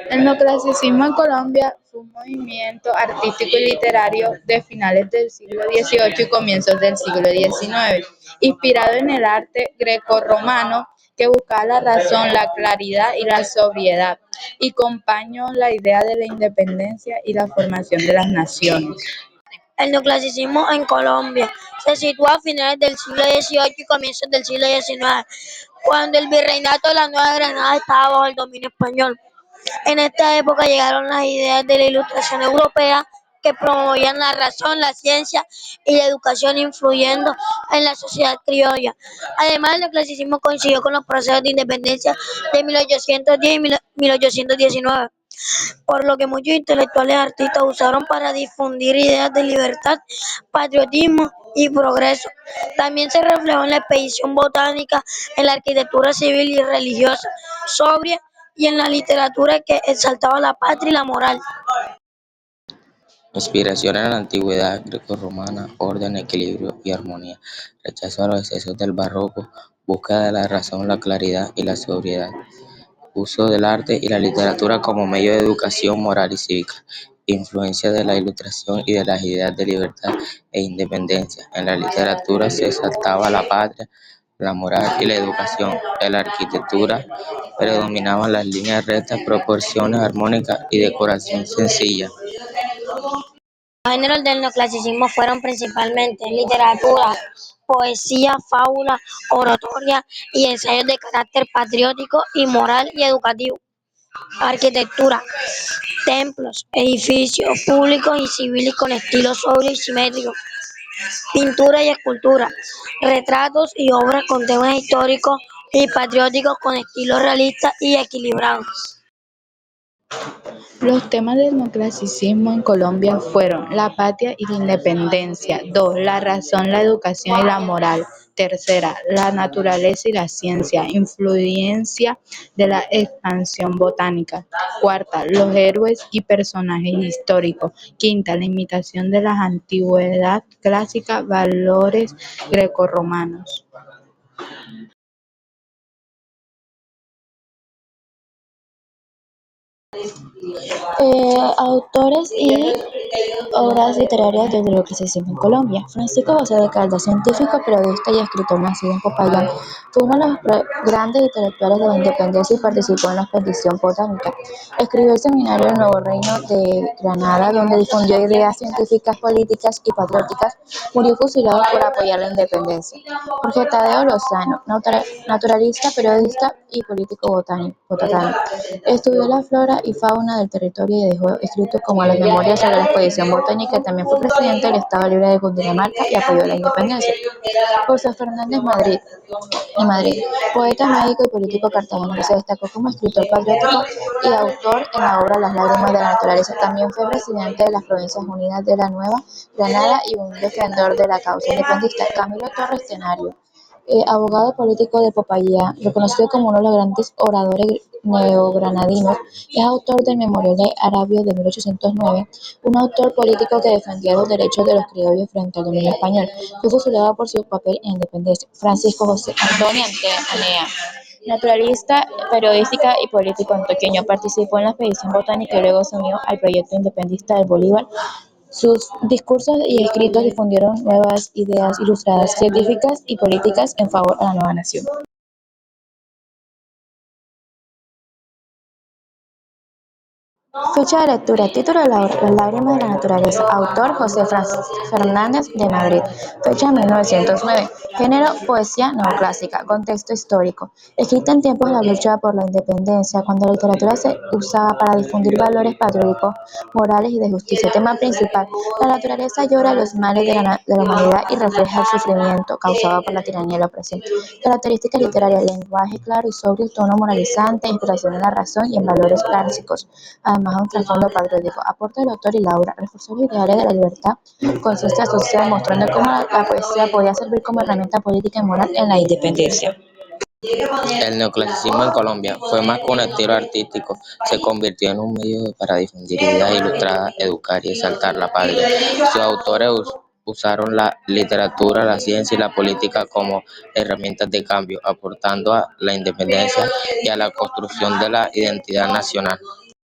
El neoclasicismo en Colombia fue un movimiento artístico y literario de finales del siglo XVIII y comienzos del siglo XIX, inspirado en el arte grecorromano que buscaba la razón, la claridad y la sobriedad, y acompañó la idea de la independencia y la formación de las naciones. El neoclasicismo en Colombia se sitúa a finales del siglo XVIII y comienzos del siglo XIX, cuando el virreinato de la Nueva Granada estaba bajo el dominio español. En esta época llegaron las ideas de la Ilustración europea que promovían la razón, la ciencia y la educación, influyendo en la sociedad criolla. Además, el neoclasicismo coincidió con los procesos de independencia de 1810 y 1819, por lo que muchos intelectuales y artistas usaron para difundir ideas de libertad, patriotismo y progreso. También se reflejó en la expedición botánica, en la arquitectura civil y religiosa sobria y en la literatura que exaltaba la patria y la moral. Inspiración en la antigüedad grecorromana, orden, equilibrio y armonía, rechazo a los excesos del barroco, búsqueda de la razón, la claridad y la sobriedad, uso del arte y la literatura como medio de educación moral y cívica, influencia de la ilustración y de las ideas de libertad e independencia. En la literatura se exaltaba la patria, la moral y la educación. En la arquitectura predominaban las líneas rectas, proporciones armónicas y decoración sencilla. Los géneros del neoclasicismo fueron principalmente literatura, poesía, fábula, oratoria y ensayos de carácter patriótico y moral y educativo. Arquitectura, templos, edificios públicos y civiles con estilo sobrio y simétrico. Pintura y escultura, retratos y obras con temas históricos y patrióticos con estilo realista y equilibrado. Los temas del neoclasicismo en Colombia fueron la patria y la independencia; dos, la razón, la educación y la moral; tercera, la naturaleza y la ciencia, influencia de la expansión botánica; cuarta, los héroes y personajes históricos; quinta, la imitación de la antigüedad clásica, valores grecorromanos. Autores y obras literarias del neoclasicismo en Colombia. Francisco José de Caldas, científico, periodista y escritor nacido en Popayán, fue uno de los grandes intelectuales de la independencia y participó en la expedición botánica. Escribió el seminario El Nuevo Reino de Granada, donde difundió ideas científicas, políticas y patrióticas. Murió fusilado por apoyar la independencia. Jorge Tadeo Lozano, naturalista, periodista y político botánico. Estudió la flora y fauna del territorio y dejó escritos como las memorias sobre la expedición botánica. También fue presidente del Estado Libre de Cundinamarca y apoyó la independencia. José Fernández Madrid, poeta, médico y político cartagenero, se destacó como escritor patriótico y autor en la obra Las lágrimas de la naturaleza. También fue presidente de las Provincias Unidas de la Nueva Granada y un defensor de la causa independentista. Camilo Torres Tenario, abogado político de Popayán, reconocido como uno de los grandes oradores neogranadinos, es autor del Memorial de Arabio de 1809, un autor político que defendía los derechos de los criollos frente al dominio español. Fue fusilado por su papel en la independencia. Francisco José Antonio Anea, naturalista, periodística y político antioqueño, participó en la expedición botánica y luego se unió al proyecto independentista de Bolívar. Sus discursos y escritos difundieron nuevas ideas ilustradas, científicas y políticas en favor de la nueva nación. Fecha de lectura. Título de la obra: Las lágrimas de la naturaleza. Autor: José Fernández de Madrid. Fecha: 1909. Género: poesía neoclásica. Contexto histórico. Escrita en tiempos de la lucha por la independencia, cuando la literatura se usaba para difundir valores patrióticos, morales y de justicia. Tema principal: la naturaleza llora los males de la humanidad y refleja el sufrimiento causado por la tiranía y la opresión. Características literarias: lenguaje claro y sobrio, tono moralizante, inspiración en la razón y en valores clásicos. Además de un trasfondo patriótico. Aporte del autor y la obra: reforzó los ideales de la libertad, conciencia social, mostrando cómo la poesía podía servir como herramienta política y moral en la independencia. El neoclasicismo en Colombia fue más que un estilo artístico, se convirtió en un medio para difundir ideas ilustradas, educar y exaltar la patria. Sus autores usaron la literatura, la ciencia y la política como herramientas de cambio, aportando a la independencia y a la construcción de la identidad nacional.